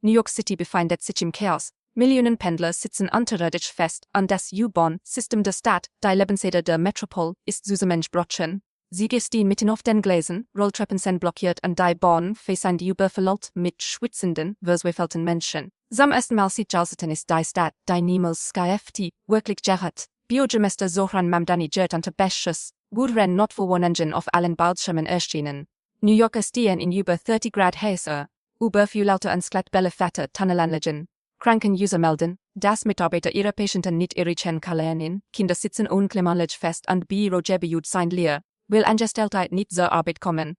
New York City befindet sich im Chaos. Millionen Pendler sitzen unterirdisch fest, an das U-Bahn-System der Stadt, die Lebensseele der Metropole, ist zusammengebrochen. Sie stehen mitten auf den Gleisen, Rolltreppen sind blockiert und die Bahn sind überfüllt mit schwitzenden, verzweifelten Menschen. Zum ersten Mal sieht Jalseten ist die Stadt, die niemals skft, wirklich gerät. Bürgermeister Zohran Mamdani gehört unter Beschuss, Woodren not for one engine auf allen Bildschirmen erschienen. New Yorker stehen in über 30 Grad Hitze. Überviel Leute und Skelettbälle fette Tunnelanlagen. Krankenhäuser melden, dass Mitarbeiter ihre Patienten nicht erreichen können, Kinder sitzen unklimalich fest und Bürogebäude sind leer, weil Angestellte nicht zur Arbeit kommen.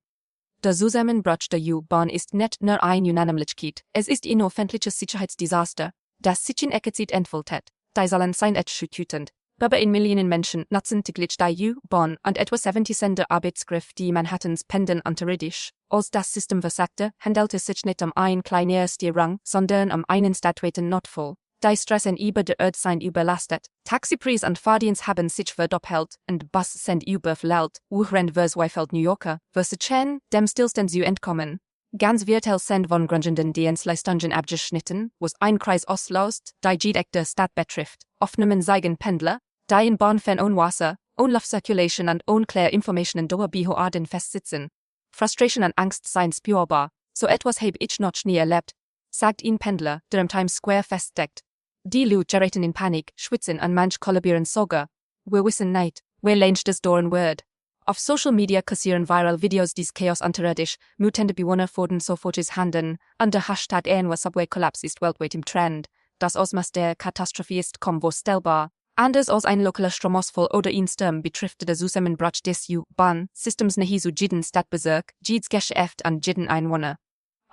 Der Zusammenbruch der U-Bahn ist nicht nur ein Unannehmlichkeit, es ist ein öffentliches Sicherheitsdesaster, das sich in Ecke-Zeit entfaltet. Die sollen sein schütend. Aber in Millionen Menschen nutzen täglich die U-Bahn und etwa 70% der Arbeitskraft die Manhattans pendeln unterirdisch. Als das System versagte, handelt es sich nicht ein kleiner Rang, sondern einen statueten Notfall. Die Straßen über der Erde sind überlastet, Taxipreise und Fahrdienst haben sich verdoppelt und Busse sind überfüllt, Wuchrennt verzweifelt New Yorker, versuchen, dem Stillstand zu entkommen. Ganz Viertel sind von grundlegenden Dienstleistungen abgeschnitten, was ein Kreis auslöst, die direkt der Stadt betrifft. Aufnahmen zeigen Pendler, die in Bahnfahren ohne Wasser, ohne Luftcirculation und ohne clear information durch Behörden festsitzen. Frustration und Angst seien spürbar. So etwas habe ich noch nie erlebt, sagt ein Pendler, der im Times Square feststeckt. Die Leute geraten in Panik, schwitzen und manch kollabieren sogar. Wir wissen nicht, wer längst das Doren wird. Auf Social Media kursieren viral Videos des Chaos unterirdisch, mutende Bewohner fordern sofortiges Handeln, und der Hashtag #Subway-Kollaps ist weltweit im Trend. Das Ausmaß der Katastrophe ist kaum vorstellbar. Anders als ein lokaler Stromausfall oder ein Sturm betrifft der Zusammenbruch des U-Bahn-Systems nahezu jeden Stadtbezirk, jedes Geschäft und jeden Einwohner.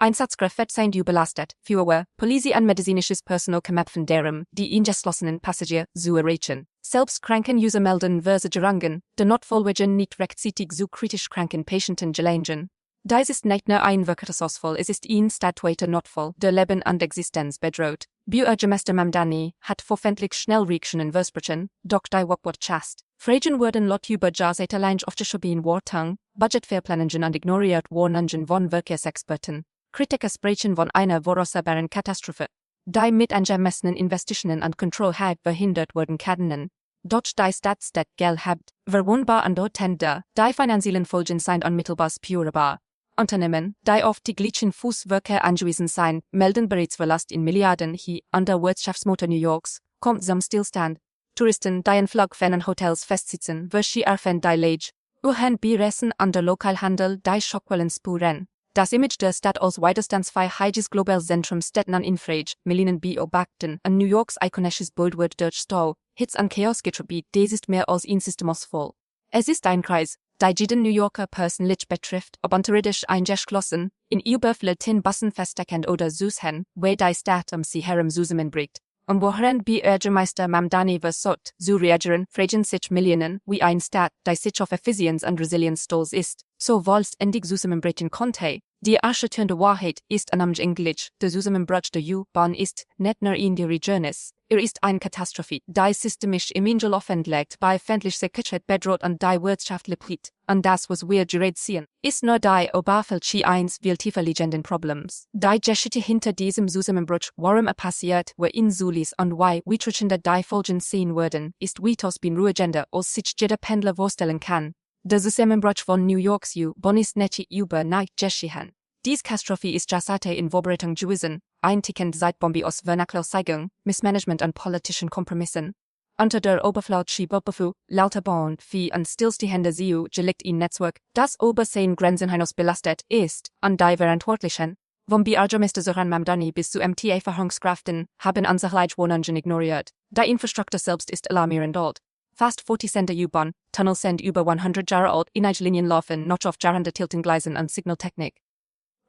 Einsatzkräfte sind überlastet, Feuerwehr, Polizei und medizinisches Personal kämpfen darum, die eingeschlossenen Passagiere zu erreichen. Selbst Krankenhäuser melden Versorgungen, der Notfallwagen nicht rechtzeitig zu kritisch kranken Patienten gelangen. Dies ist nicht nur ein wirkliches Ausfall, es ist ein statueter Notfall, der Leben und Existenz bedroht. Bürgermeister Mamdani hat hoffentlich schnell Reaktionen versprochen, doch die Wirtschaft. Fragen wurden laut über Jahrzehntelang aufgeschoben worden, Budgetverplanungen und ignoriert worden von Verkehrsexperten. Kritiker sprechen von einer voraussehbaren Katastrophe, die mit angemessenen Investitionen und Kontrolle verhindert werden können. Doch die Stadt Geld hat, verwundbar und Tender, die finanziellen Folgen sind unmittelbar spürbar. Unternehmen, die auf die gleichen Fußverkehr angewiesen sind, melden bereits Verlust in Milliarden hier an der Wirtschaftsmotor New Yorks, kommt zum Stillstand. Touristen, die in Flugfernen Hotels festsitzen, verschärfen die Lage. Urheberrechten an der Lokalhandel, die Schockwellen spuren. Das Image der Stadt als widerstandsfähiges globales Zentrum steht nun in Frage, Millionen beobachten, und New Yorks ikonisches Bild wird durch Stau, Hitze und Chaos getrübt, dies ist mehr als ein Systemausfall. Es ist ein Kreis, der jeden New Yorker persönlich betrifft, ob unterirdisch eingeschlossen, in überfüllten Bussen feststeckend oder suchen, wo die Stadt sie herum zusammenbricht. Und worin Bürgermeister Mamdani versucht, zu reagieren, fragen sich Millionen, wie ein Staat, die sich auf Effizienz und Resilienz stolz ist, so vollständig zusammenbrechen konnte. Die erschütternde Wahrheit ist nämlich Englisch, der Zusammenbruch der U-Bahn ist nicht nur in der Region ist, ist eine Katastrophe, die systemisch im Angel offenlegt, bei öffentlicher Sicherheit bedroht und die Wirtschaft lebt. Und das, was wir gerade sehen, ist nur die Oberfläche eines viel tiefer liegenden Problems. Die Geschichte hinter diesem Zusammenbruch, warum passiert, wo in Zulis und wie Wirtschaftende die Folgen sehen würden, ist weitaus beunruhigender, als sich jeder Pendler vorstellen kann. Der Zusammenbruch von New Yorks U-Bahn ist nicht über Nacht geschehen. Diese Katastrophe ist Jahrzehnte in Vorbereitung gewesen, eintickend Zeitbombe aus Vernachlässigung, Missmanagement und politischen Kompromissen. Unter der Oberfläche Befu, lauter Bahn, Vieh und stillstehende Ziel gelegt ein Netzwerk, das über 10 Grenzen hinaus belastet ist, und die Verantwortlichen, vom Bürgermeister Zohran Mamdani bis zu MTA-Verhandlungskräften, haben unsere Leitwohnungen ignoriert. Die Infrastruktur selbst ist alarmierend alt. Fast 40% der U-Bahn, Tunnels sind über 100 Jahre alt, Linien laufen noch auf jarrende Tiltengleisen und Signaltechnik.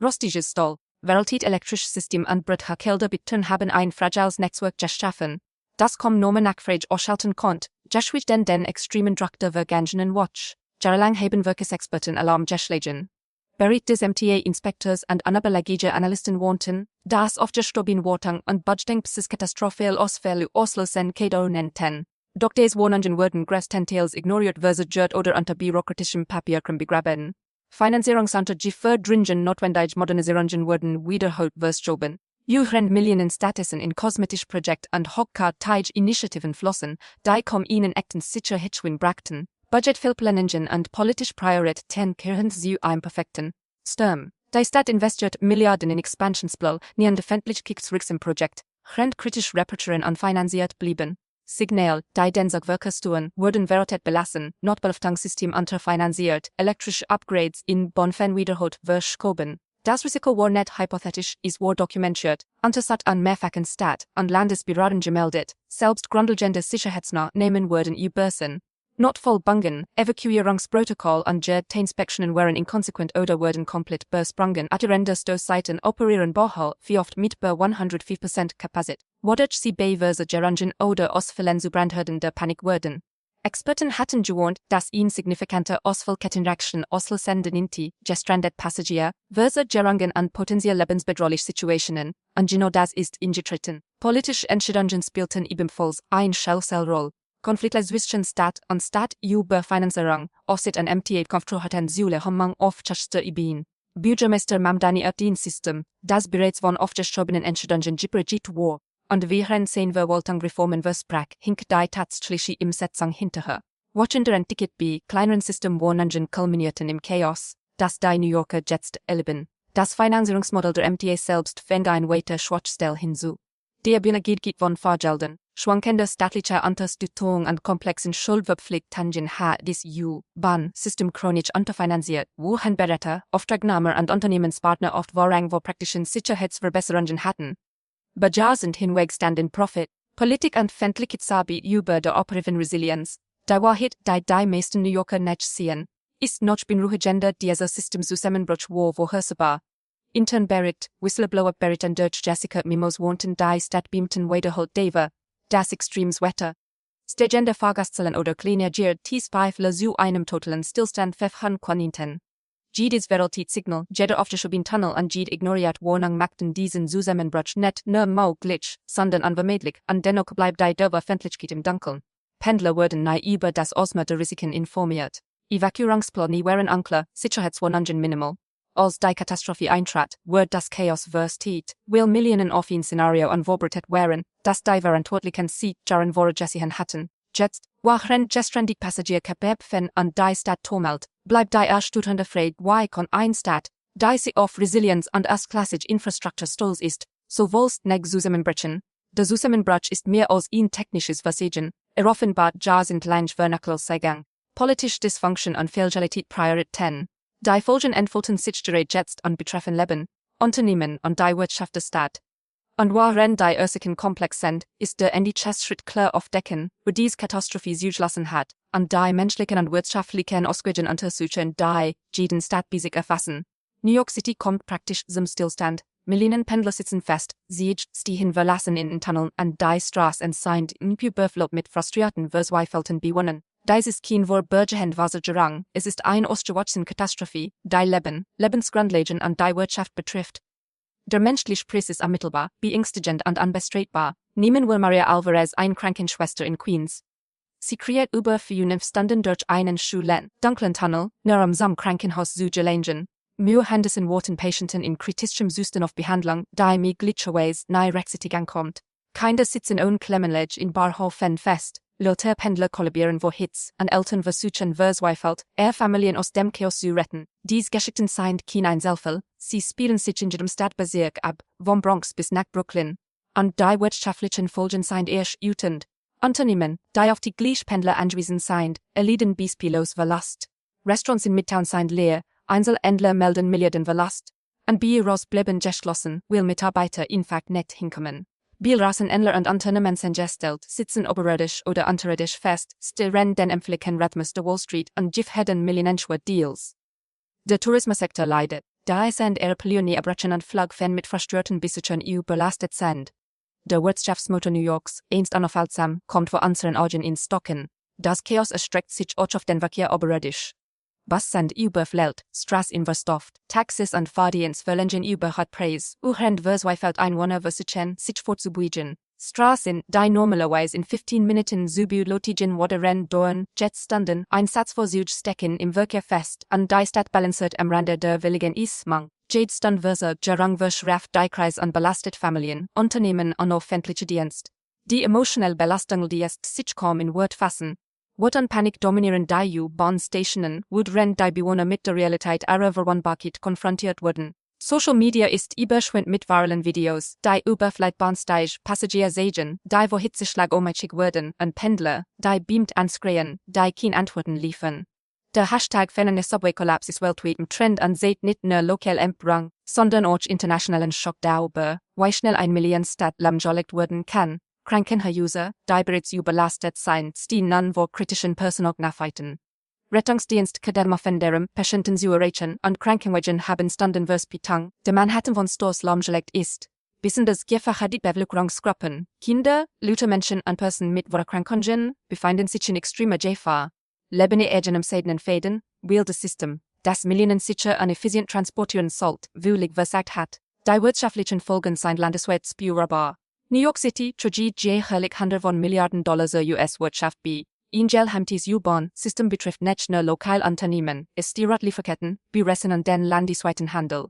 Rostiges Stahl, weltweit elektrisches System und Brückherkelder haben ein fragiles Netzwerk geschaffen. Das kommt nur nach Frage ausschalten konnte, geschwich den extremen Druck der vergangenen Watch. Jahrelang haben Wirtschaftsexperten Alarm geschlagen. Bericht des MTA-Inspektors und unabhängige Analysten warnten, dass aufgeschoben worden und budgeting katastrophal Ausfälle auslösen könnten. Doch diese Warnungen wurden größtenteils ignoriert versucht oder unter bürokratischem Papierkram begraben. Finanzierungsunternehmen für dringend notwendige Modernisierungen wurden wiederholt verschoben. Uren Millionen Statusen in kosmetisch Projekt and Hockar Tage Initiativen flossen, die kom ihnen acten sicher hitchwin brachten, budgetfilplaningen and politisch prioriteten kerhend zu einem perfekten Sturm. Die Stadt investiert Milliarden in Expansionsplan, nien defendlich Kicksrix im Projekt, rent kritisch reperturen anfinanziert blieben. Signal, die Densagwerkerstuen wurden verotet belassen, Notbelftangssystem unterfinanziert, elektrische Upgrades in Bonfen wiederholt verschoben. Das Risiko war nicht hypothetisch, ist war dokumentiert, untersat an mehrfachen Stadt und Landesbehörden gemeldet, selbst grundlegende Sicherheitsmaßnahmen wurden übersehen. Notfallbangen, Evakuierungsprotokoll und Inspektionen waren inkonsequent oder wurden komplett besprungen. Adherende Stoßzeiten operieren Bohol, wie oft mit bei 105% Kapazität. Wodurch sie beweise gerangen oder Ausfällen zu brandherdende Panik wurden. Experten hatten gewarnt, dass insignifikante Ausfallkettenreaktionen auslösenden inti, gestrandet Passagier, verse gerangen an potenziell lebensbedrohliche Situationen, und genau das ist eingetreten. Politische Entscheidungen spielten ebenfalls eine Schlüsselrolle. Konflikte zwischen Stadt und Stadt über Finanzierung, außer ein MTA Konflikten Süle Hommang aufgeschachte Ibin. Bürgermeister Mamdani das System, das bereits von aufgeschobenen Entscheidungen gepredigt war, und während wir wollten Reformen versprach, hink die tatsächliche Umsetzung hinterher. Watchender ein Ticket bei kleineren Systemwohnungen kulminierten im Chaos, das die New Yorker jetzt erleben. Das Finanzierungsmodell der MTA selbst fängt ein weiter Schwachstelle hinzu. Der Bühne geht von Fahrgelden, schwankende staatliche Unterstützung und komplexen Schuldverpflichtungen hat das U-Bahn-System chronisch unterfinanziert, wo Handberater, Auftragnehmer und Unternehmenspartner oft Vorrang vor praktischen Sicherheitsverbesserungen hatten. Bejahend hinwegstanden Profit, Politik und Öffentlichkeit über der operativen Resilienz, die Wahrheit, die meisten New Yorker nicht sehen, ist noch beunruhigender dieser System Zusammenbruch war vorhersehbar. Intern Bericht, Whistleblower Berichten durch Jessica Mimos warnten die Stadt beamten wiederholt Deva, das extremes Wetter. Stagende Fahrgastzahlen oder kleine Tiefeifler zu einem totalen Stillstand verfahren konnten. Jedes Signal, jeder aufgeschobene Tunnel und jede ignoriert Warnung machten diesen Zusammenbruch nicht nur möglich, sondern unvermeidlich, und dennoch bleibt die Dörfer Öffentlichkeit im Dunkeln. Pendler wurden nie über das Ausmaß der Risiken informiert. Evakuierungspläne waren unklar, Sicherheitswarnungen minimal. Als die Katastrophe eintrat, wurde das Chaos verstet, weil Millionen auf ein Szenario anvorbereitet waren, das die Verantwortlichen sich daran vorgesehen hatten. Jetzt, waren gestrandig Passagier kapabfen und die Stadt tumult, bleibt die erstauernde Frage, wie kann ein Stadt, die sich auf Resilienz und erstklassige Infrastruktur stolz ist, so wohlst nicht zusammenbrechen. Der Zusammenbruch ist mehr als ein technisches Versagen, offenbart sind lange Vernachlässigung, politische Dysfunction und Fehlgeleität Prioritäten. Die Folgen entfalten sich jetzt und betreffen Leben, Unternehmen und die Wirtschaft der Stadt. Und waren die Ursachen komplex sind, ist der Schritt klar aufdecken, wo diese Katastrophe zugelassen hat, und die menschlichen und wirtschaftlichen Auswirkungen untersuchen, die jeden Stadt bei sich erfassen. New York City kommt praktisch zum Stillstand, Millionen Pendler sitzen fest, sie stehen verlassen in den Tunneln und die Straßen sind überfüllt mit frustrierten Verzweifelten Bewohnern. Dies ist kein Bürgerhand Wassergerang, es ist eine ausgewachsene Katastrophe, die Lebensgrundlagen und die Wirtschaft betrifft. Der menschliche Preis ist ermittelbar, beängstigend und unbestreitbar. Nehmen wir Maria Alvarez, eine Krankenschwester in Queens. Sie kreiert über 5 Stunden durch einen schwulen, dunklen Tunnel, nur am Krankenhaus zu gelangen. Mühehandessen warten Patienten in kritischem Zustand auf Behandlung, die möglicherweise nie rechtzeitig ankommt. Kinder sitzen ohne Klemmenlage in Bahnhöfen fest. Leute Pendler kollabieren vor Hitze, und Eltern versuchen verzweifelt, Familien aus dem Chaos zu retten. Dies Geschichten sind kein Zufall, sie spielen sich in jedem Stadtbezirk ab, vom Bronx bis nach Brooklyn. Und die wirtschaftlichen Folgen sind erst wütend. Unternehmen, die auf die Pendler angewiesen sind, erleiden beispiellos Verlust. Restaurants in Midtown sind leer, Einzelhändler melden Milliarden Verlust. Und Büros bleiben geschlossen, weil Mitarbeiter einfach nicht hinkommen. Bilrassenhändler und Unternehmen sind gestellt, sitzen oberirdisch oder unterirdisch fest, stirren den empfindlichen Rhythmus der Wall Street und gifheden millionenschwere Deals. Der Tourismussektor leidet, da es sind Airpläne abbrechen und Flugfan mit frustrierten Besuchern überlastet sind. Der Wirtschaftsmotor New Yorks, einst unaufhaltsam, kommt vor unseren Augen ins Stocken. Das Chaos erstreckt sich auch auf den Verkehr oberirdisch. Bus sind überfüllt, Straßen verstopft, Taxis und Fahrdienst verlangen überhaupt Preis, und verzweifelt Einwohner versuchen, sich vorzubeugen. Straßen, die normalerweise in 15 Minuten zu belotigen Waterrennen dauern, jetzt standen, ein Satz vor sich stecken im Verkehr fest, und die Stadt balanciert am Rande der willigen Eismang. Jade verse jarang verschraft die Kreis an belastet Familien, Unternehmen und öffentliche Dienst. Die emotionell Belastung die ist sich kaum in Wort fassen. Wort an Panik dominieren die U-Bahn-Stationen, worin die Bewohner mit der Realität ihrer Verwundbarkeit konfrontiert wurden. Social Media ist überschwemmt mit viralen Videos, die über Flightbahnsteig Passagier sehen, die wo Hitzeschlag ohnmächtig wurden, und Pendler, die beamt anschreien, die keine Antworten liefern. Der Hashtag Feminine Subway Collapse ist weltweit im Trend und sieht nicht nur lokal Emprang, sondern auch internationalen Schock darüber, wie schnell ein Millionenstadt lahmgelegt werden kann. Krankenhäuser, die bereits überlastet sind, stehen an vor kritischen Personalknappheiten. Rettungsdienst Kadermafenderum, Patienten zu erreichen und Krankenwagen haben standen Verspitang, der Manhattan von Stores lahmgelegt ist. Bissen das Gierfache die Bevölkerungsgruppen, Kinder, lute Menschen und Personen mit Krankheiten, befinden sich in extremer Gefahr. Lebende eigenem seidenen Fäden, will das System, das Millionen sicher und effizient transportieren sollte, wulig versagt hat. Die wirtschaftlichen Folgen sind landesweit spürbar. New York City tragit jährlich Hunderte von Milliarden Dollar US-Wirtschaft bei. Ingelheimtes U-Bahn-System betrifft nicht nur Lokalunternehmen, es steuert Lieferketten, Büressen und den landesweiten Handel.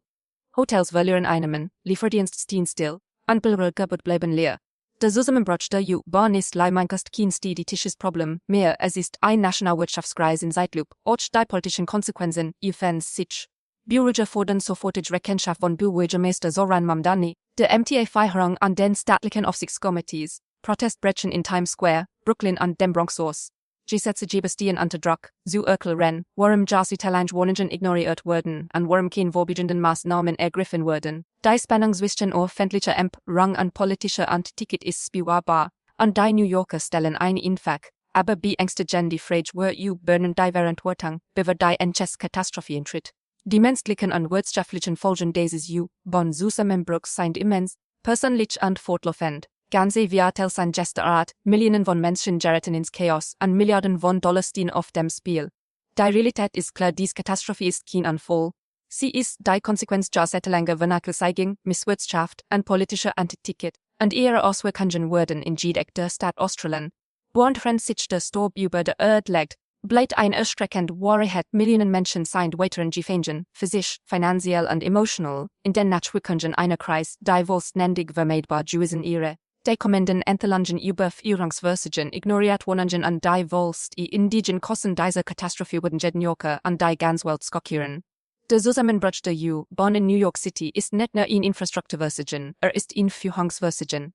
Hotels verlieren Einnahmen, Lieferdienst stehen still, und Bürger bleiben leer. Der Zusammenbruch der U-Bahn ist leider kein statistisches Problem mehr, es ist ein nationaler Wirtschaftskrise in Zeitlupe, auch die politischen Konsequenzen, sich. Bürger fordern sofortige Rechenschaft von Bürgermeister Zohran Mamdani, der MTA-Verheerung an den staatlichen Aufsichtskomitees, Protestbrechen in Times Square, Brooklyn und dem Bronx. Gesetze bestehen unter Druck, zu erklären, warum Jasutelange Warnungen ignoriert wurden und warum keine vorbeugenden Maßnahmen ergriffen wurden. Die Spannung zwischen öffentlicher Rang und politischer Antiket ist spürbar, und die New Yorker stellen eine Infak, aber beängstigen die Frage, wo U-Bahnen die Verantwortung über die Katastrophe eintritt. Die menschlichen und wirtschaftlichen Folgen dieses U-Bahn-Zusammenbruchs sind immens, persönlich und fortlaufend. Ganze Viertel sind gestört, Millionen von Menschen geraten ins Chaos und Milliarden von Dollar stehen auf dem Spiel. Die Realität ist klar, diese Katastrophe ist kein Anfall. Sie ist die Konsequenz jahrzehntelanger Vernachlässigung, Misswirtschaft und politischer Antiket, und ihre Auswirkungen wurden in jeder der Stadt Australien. Während sich der Staub über der Erde legt, bleibt ein erschreckend Wahrheit. Millionen Menschen sind weiterhin gefangen, physisch, finanziell und emotional, in den Nachwirkungen einer Krise, die vollständig vermeidbar gewesen wäre. Die kommenden Entlangen Überführungsversagen ignoriert Wohnungen und die Wohlst indigen Kosten dieser Katastrophe wurden New Yorker und die ganze Welt schockieren. Der Zusammenbruch der U-Bahn in New York City ist nicht nur ein Infrastrukturversagen, ist ein Führungsversagen.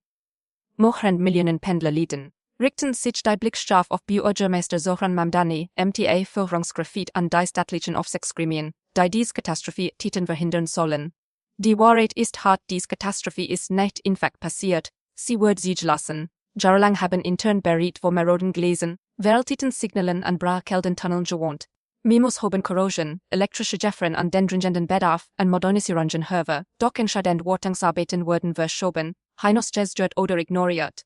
Mohrend Millionen Pendler leiden. Richten sich die Blickscharf auf Bürgermeister Zohran Mamdani, MTA-Führungskraft an die staatlichen Aufsichtsgremien, die diese Katastrophe täten verhindern sollen. Die Wahrheit ist hart, diese Katastrophe ist nicht einfach passiert. Sie wurde sich lassen. Jahrelang haben intern beriet, wo Meroden gelesen, Weltiten Signalen an Brachkeldentunneln gewohnt. Memos haben Korrosion, elektrische Jeffern an den dringenden Bedarf an Modernisierungen Höhe, doch entscheidend Wartungsarbeiten wurden verschoben, hinausgestört oder ignoriert.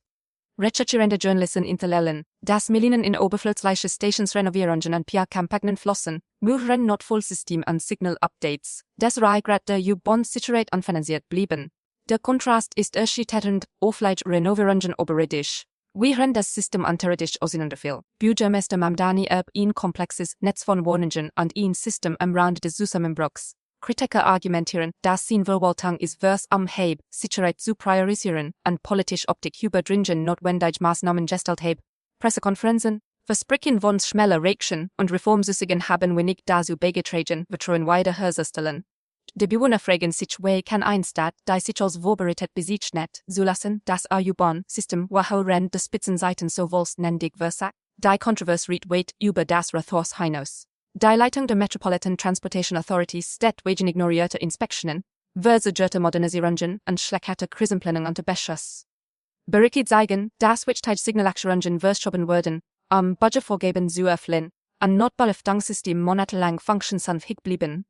Recherchierende Journalisten interlellen, dass Millionen in oberflächliche Stationsrenovierungen an PR-Kampagnen flossen, mühren Notfallsystem an Signal-Updates, des Rückgrat der U-Bahn-Sicherheit unfinanziert blieben. Der Kontrast ist erschütternd, offline Renovierungen oberirdisch. Während das System unterirdisch auseinanderfiel, Bürgermeister Mamdani ein komplexes Netz von Wohnungen und ein System am Rand des Zusammenbruchs. Kritiker argumentieren, dass sein Verwaltung ist vers am Heb, Sicherheit zu priorisieren und politisch Optik über dringend notwendige Maßnahmen gestellt habe. Pressekonferenzen, Versprechen von schneller Reaktion und Reformsüssigen haben wenig dazu beigetragen, Vertrauen wiederherzustellen. Die Bewohner fragen sich, wie kann ein Staat, die sich als vorbereitet besitzt nicht, zulassen, dass ein U-Bahn-System, worin die Spitzenseiten so vollständig versagt? Die Kontroverse riet weit über das Ressource hinaus. Die Leitung der Metropolitan Transportation Authority steht wegen ignorierter Inspektionen, versagerte Modernisierungen und schlechter Krisenplanung unter Beschuss. Berichte zeigen, dass wichtige Signalaktionen verschoben wurden, Budgetvorgaben zu erfüllen, und Notbeluftungssystem monatelang funktionsfähig blieben.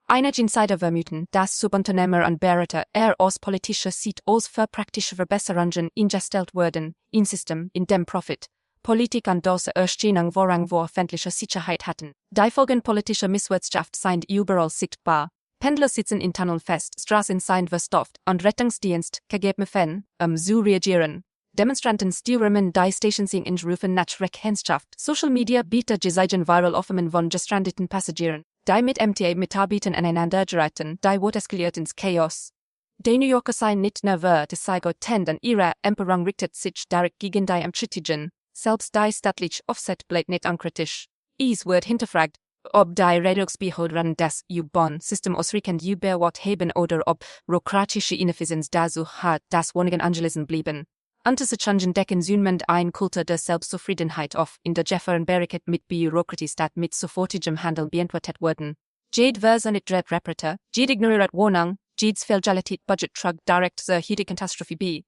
Einige Insider vermuten, dass Subunternehmer und Berater aus politischer Sicht aus für praktische Verbesserungen eingestellt wurden, ein System, in dem Profit, Politik und das Erstellung Vorrang vor öffentlicher Sicherheit hatten. Die Folgen politischer Misswirtschaft sind überall sichtbar. Pendler sitzen in Tunneln fest, Straßen sind verstopft und Rettungsdienst gegeben Fan, zu reagieren. Demonstranten stürmen die Stations in rufen nach Rechenschaft. Social Media bietet Geseigen viral Aufnahmen von gestrandeten Passagieren, die mit MTA-Mitarbeitern aneinander geraten, die wird eskaliert ins Chaos. Die New Yorker seien nicht nervös, die sei tend an ihrer Emperung richtet sich direkt gegen die Amtschitigen, selbst die staatlich Offset bleibt nicht unkritisch. Es wird hinterfragt, ob die Redungsbehörden das U-Bahn-System ausreichend überwacht haben oder ob bürokratische Ineffizienz dazu hat, dass wenigen Angelesen blieben. Antisechangen decken zunehmend ein Kultur der Selbstzufriedenheit auf, in der Jefferen Barricade mit Bürokratie statt mit sofortigem Handeln beantwortet wurden. Jede Version nicht dreht Reporter, jede ignoriert Warnung, jedes Fehlqualität Budget trug direkt zur jede Katastrophe bei.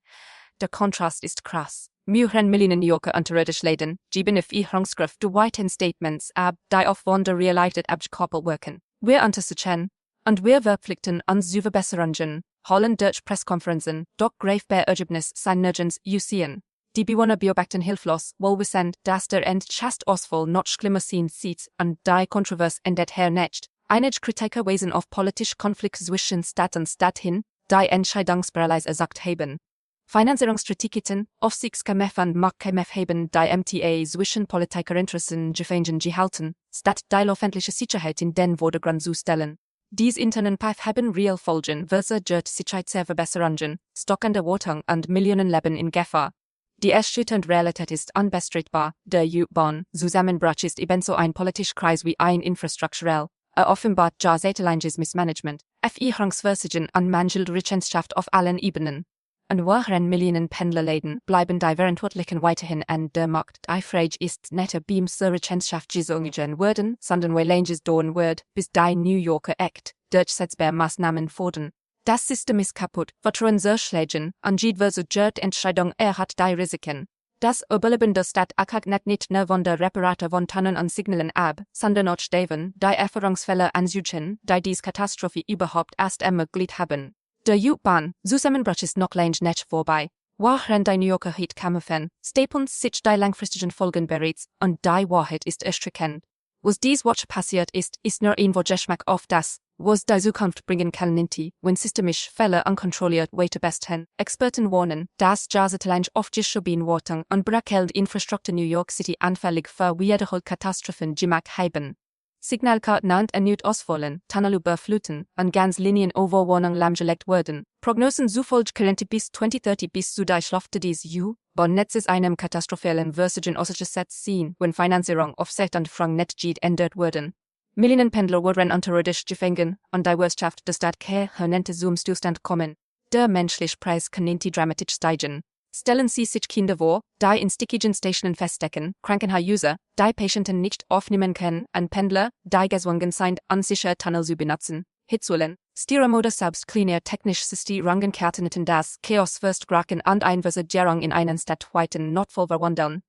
Der Kontrast ist krass. Mehrere Millionen New Yorker unterirdisch leiden, geben auf Ihrungsgriff durch weiten Statements ab, die auf von der Realität abgekoppelt wirken. Wir antisechen, und wir verpflichten uns zu Verbesserungen, holen durch Presskonferenzen, doch greifbar Ergebnis sein nirgends sehen. Die Bewohner beobachten hilflos, wohlwissend, dass der Entscheidungsausfall noch schlimmer sein sieht und die Kontrovers endet hernecht. Einige Kritiker weisen auf politische Konflikte zwischen Stadt und Stadt hin, die Entscheidungsparalyse ersagt haben. Finanzierungsstrategien, Aufsichtskämpfe und Marktkämpfe haben die MTA zwischen Politikerinteressen gehalten, statt die öffentliche Sicherheit in den Vordergrund zu stellen. Dies internen Pfeif haben real Folgen versus Sicherheitsverbesserungen, stockende Wartung und Millionenleben in Gefahr. Die erschütternde Realität ist unbestreitbar, der U-Bahn-Zusammenbruch ist ebenso ein politischer Kreis wie ein infrastrukturell. Offenbart säteliges Missmanagement, Verwirrungsversagen und mangelnde Rechenschaft auf allen Ebenen. Und wahren Millionen Pendler leiden, bleiben die Verantwortlichen weiterhin an der Macht. Die Frage ist nicht, ob zur Rechenschaft gesungen werden, sondern wie lange es dauern wird, bis die New Yorker echt durchsetzbare Maßnahmen fordern. Das System ist kaputt, Vertrauen zerschlagen, und jede versuchte Entscheidung hat die Risiken. Das Überleben der Stadt hängt nicht nur von der Reparatur von Tonnen und Signalen ab, sondern auch davon, die Erfahrungsfälle ansuchen, die diese Katastrophe überhaupt erst ermöglicht haben. Der U-Bahn-Zusammenbruch ist noch lange nicht vorbei. Während die New Yorker heute kämpfen, stapeln sich die langfristigen Folgen bereits, und die Wahrheit ist erschreckend. Was dies passiert ist nur ein Geschmack auf das, was die Zukunft bringen kann, wenn systemische Fälle unkontrolliert weiter besten. Experten warnen, dass Jahrzehntelang oft geschoben worden und brachelt Infrastruktur New York City anfällig für wiederholte Katastrophen gemacht haben. Signalkarten und erneut ausfallen, Tunnel überfluten und ganz Linien Overwarnung lahmgelegt werden. Prognosen zufolge könnte bis 2030 bis zu der Hälfte des U-Bahn-Netzes einem katastrophalen Versagen ausgesetzt sein, wenn Finanzierung, Offset und Frank-Netz ändert werden. Millionen Pendler wurden unterirdisch gefangen und die Wirtschaft der Stadt könnte zum Stillstand kommen. Der menschliche Preis könnte dramatisch steigen. Stellen Sie sich Kinder vor, die in stickigen Stationen feststecken, Krankenhäuser, die Patienten nicht aufnehmen können, und Pendler, die gezwungen sind, unsichere Tunnel zu benutzen. Hitzulen, Stiermodell selbst kleine technische Steuerungen könnten das Chaos verstärken und eine Versagerung in einen stadtweiten Notfall verwandeln.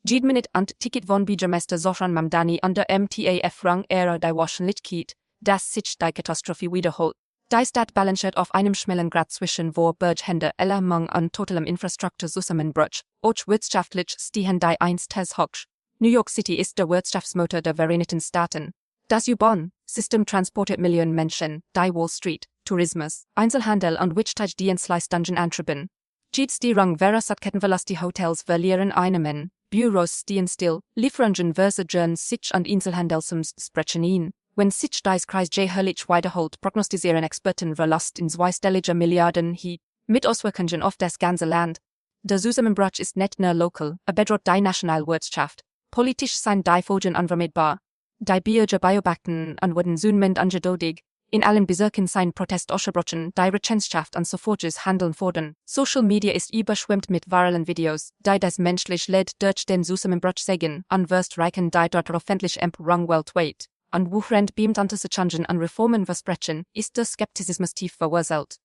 Jede Minute und Ticket von Bürgermeister Zohran Mamdani an der MTA-Erfahrung die Wahrscheinlichkeit, dass sich die Katastrophe wiederholt. Die Stadt balanciert auf einem schmalen Grad zwischen Vorberghände Erlärmung und totalem Infrastrukturzusammenbruch, auch wirtschaftlich stehen die Einstes hoch. New York City ist der Wirtschaftsmotor der Vereinigten Staaten. Das U-Bahn-System transportiert Millionen Menschen, die Wall Street, Tourismus, Einzelhandel und Wirtschaftsdienstleistungen antreiben. Jede Störung Verkehrsketten verlässt die Hotels verlieren Einnahmen, Büros stehen still, Lieferungen versagen sich und Einzelhandelsumsprechen ein. Wenn sich dies Kreis jährlich wiederholt, prognostizieren Experten Verlust in zweistelliger Milliarden hi, mit Auswirkungen auf das ganze Land. Der Zusammenbruch ist nicht nur lokal, bedroht die Nationalwirtschaft. Politisch sind die Folgen unvermeidbar. Die Bürger beobachten und wurden zunehmend ungeduldig. In allen Bezirken sind Protest ausgebrochen, die Rechenschaft und sofortiges Handeln fordern. Social Media ist überschwemmt mit viralen Videos, die das menschliche Leid durch den Zusammenbruch zeigen, und reichen die dort öffentlich Empörung weltweit. Und wuchernd beamt Antisechangen an Reformen versprechen, ist der Skeptizismus tief verwurzelt.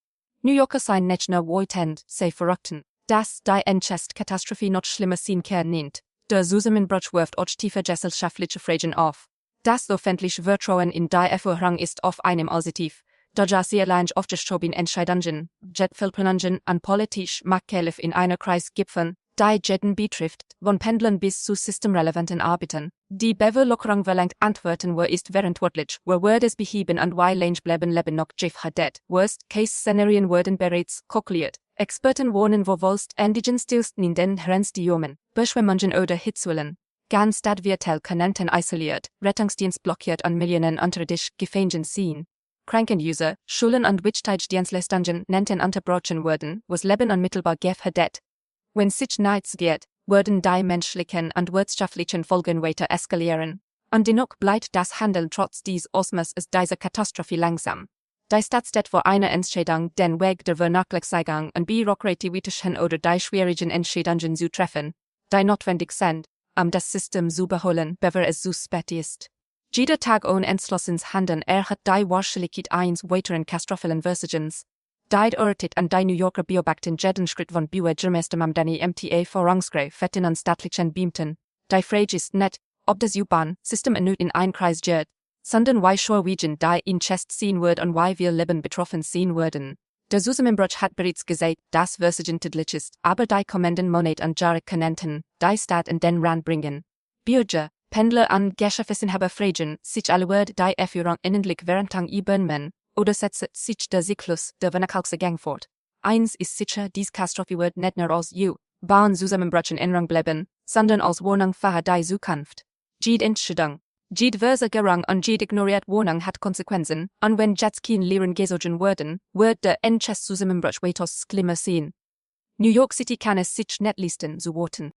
New Yorker sind nicht nur wohltend, sie verrotten, dass die Katastrophe noch schlimmer sein kann. Der Zusammenbruch wirft auch tiefe gesellschaftliche Fragen auf. Das öffentliche Vertrauen in die Erfahrung ist auf einem Positiv. Da sehr lange aufgeschoben Entscheidungen, Jetfeldplanungen und politisch Machtkämpfe in einer Kreis gipfeln, die jeden betrifft, von Pendlern bis zu systemrelevanten Arbeiten. Die Bewerlockerung verlangt Antworten, wer ist verantwortlich, wer wird es beheben und wie lange bleiben Leben noch gefährdet. Worst-Case-Szenarien werden bereits kalkuliert. Experten warnen, wo wohlst Stillstand in den Grenzstürmen, Beschwemmungen oder Hitzwellen. Ganz Stadtviertel Kanenten isoliert, Rettungsdienst blockiert an Millionen unterirdisch Gefängten ziehen. Krankenhäuser, Schulen und Wichtigkeitsdienstleistungen nenten unterbrochen wurden, was Leben unmittelbar gefährdet. Wenn sich nichts geht, würden die menschlichen und wirtschaftlichen Folgen weiter eskalieren. Und dennoch bleibt das Handeln trotz des Ausmaßes dieser Katastrophe langsam. Die Stadt vor einer Entscheidung den Weg der Vernachlässigung und bürokratischen oder die schwierigen Entscheidungen zu treffen, die notwendig sind, das System zu beholen, bevor es zu spät ist. Jeder Tag ohne entschlossenes Handeln erhöht die Wahrscheinlichkeit eines weiteren katastrophalen Versagens. Die Urtit an die New Yorker beobachten jeden Schritt von Bürgermeister Mamdani MTA vorangsgreifen an staatlichen Beamten. Die Frage ist nicht, ob das U-Bahn-System in einen Kreis geht, sondern wie Schorwegen die in Chest ziehen wird und wie wir Leben betroffen sein würden. Der Zusammenbruch hat bereits gesagt, dass Versagen tödlich ist, aber die kommenden Monate und Jahre könnten die Stadt in den Rand bringen. Bürger, Pendler und Geschäftsinhaber fragen sich alle die Erführung innerlich während U-Bahn oder setzt sich der Zyklus der Wanken fort. Eins ist sicher, dies Katastrophe wird nicht nur als U-Bahn-Zusammenbruch in Erinnerung bleiben, sondern als Warnung für die Zukunft. Jede Entscheidung, jede Versagerung und jede ignorierte Warnung hat Konsequenzen, und wenn jetzt kein Lehren gezogen werden, wird der Zusammenbruch weitaus schlimmer sein. New York City kann es sich nicht leisten zu warten.